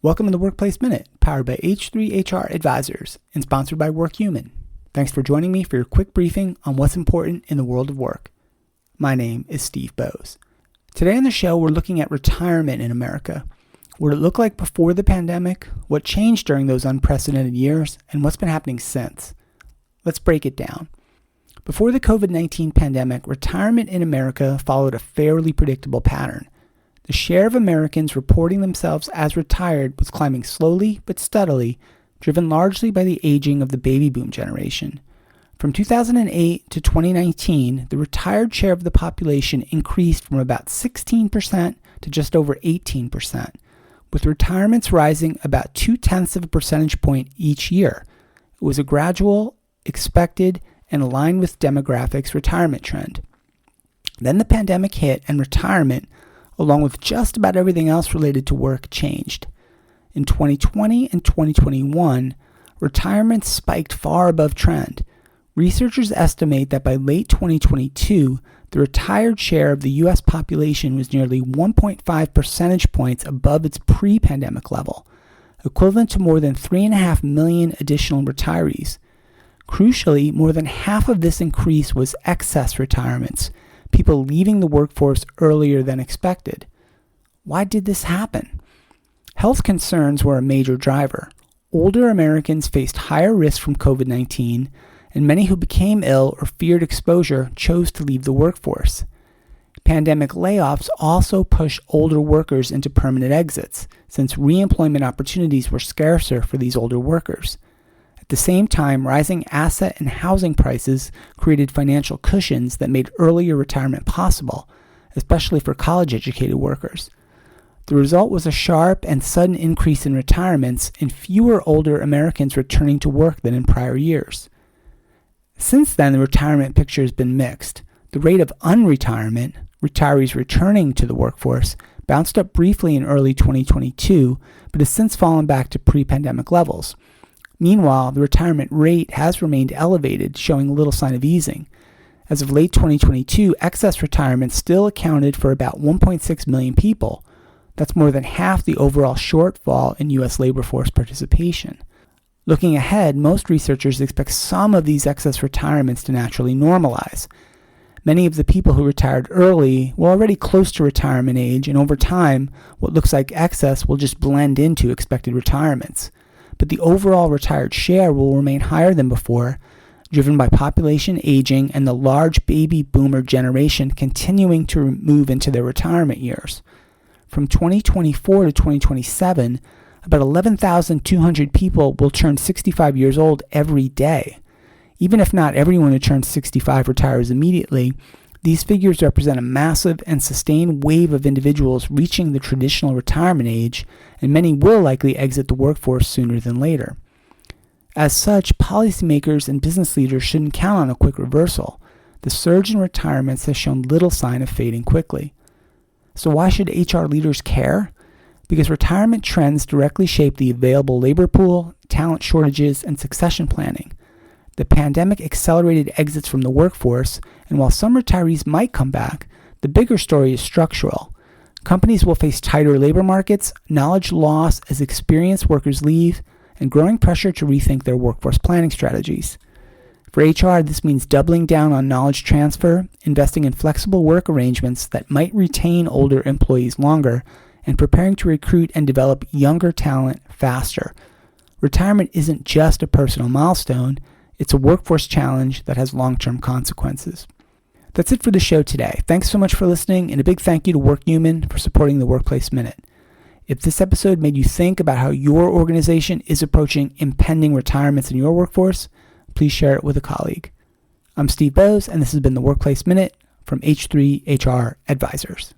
Welcome to the Workplace Minute, powered by H3HR Advisors and sponsored by WorkHuman. Thanks for joining me for your quick briefing on what's important in the world of work. My name is Steve Boese. Today on the show, we're looking at retirement in America. What it looked like before the pandemic, what changed during those unprecedented years, and what's been happening since. Let's break it down. Before the COVID-19 pandemic, retirement in America followed a fairly predictable pattern. The share of Americans reporting themselves as retired was climbing slowly but steadily, driven largely by the aging of the baby boom generation. From 2008 to 2019, the retired share of the population increased from about 16% to just over 18%, with retirements rising about 0.2 of a percentage point each year. It was a gradual, expected, and aligned with demographics retirement trend. Then the pandemic hit and retirement, along with just about everything else related to work, changed. In 2020 and 2021, retirement spiked far above trend. Researchers estimate that by late 2022, the retired share of the U.S. population was nearly 1.5 percentage points above its pre-pandemic level, equivalent to more than 3.5 million additional retirees. Crucially, more than half of this increase was excess retirements, people leaving the workforce earlier than expected. Why did this happen? Health concerns were a major driver. Older Americans faced higher risk from COVID-19, and many who became ill or feared exposure chose to leave the workforce. Pandemic layoffs also pushed older workers into permanent exits, since re-employment opportunities were scarcer for these older workers. At the same time, rising asset and housing prices created financial cushions that made earlier retirement possible, especially for college-educated workers. The result was a sharp and sudden increase in retirements and fewer older Americans returning to work than in prior years. Since then, the retirement picture has been mixed. The rate of unretirement, retirees returning to the workforce, bounced up briefly in early 2022, but has since fallen back to pre-pandemic levels. Meanwhile, the retirement rate has remained elevated, showing little sign of easing. As of late 2022, excess retirement still accounted for about 1.6 million people. That's more than half the overall shortfall in U.S. labor force participation. Looking ahead, most researchers expect some of these excess retirements to naturally normalize. Many of the people who retired early were already close to retirement age, and over time, what looks like excess will just blend into expected retirements. But the overall retired share will remain higher than before, driven by population aging and the large baby boomer generation continuing to move into their retirement years. From 2024 to 2027, about 11,200 people will turn 65 years old every day. Even if not everyone who turns 65 retires immediately, these figures represent a massive and sustained wave of individuals reaching the traditional retirement age, and many will likely exit the workforce sooner than later. As such, policymakers and business leaders shouldn't count on a quick reversal. The surge in retirements has shown little sign of fading quickly. So why should HR leaders care? Because retirement trends directly shape the available labor pool, talent shortages, and succession planning. The pandemic accelerated exits from the workforce, and while some retirees might come back, the bigger story is structural. Companies will face tighter labor markets, knowledge loss as experienced workers leave, and growing pressure to rethink their workforce planning strategies. For HR, this means doubling down on knowledge transfer, investing in flexible work arrangements that might retain older employees longer, and preparing to recruit and develop younger talent faster. Retirement isn't just a personal milestone, it's a workforce challenge that has long-term consequences. That's it for the show today. Thanks so much for listening, and a big thank you to WorkHuman for supporting the Workplace Minute. If this episode made you think about how your organization is approaching impending retirements in your workforce, please share it with a colleague. I'm Steve Boese, and this has been the Workplace Minute from H3HR Advisors.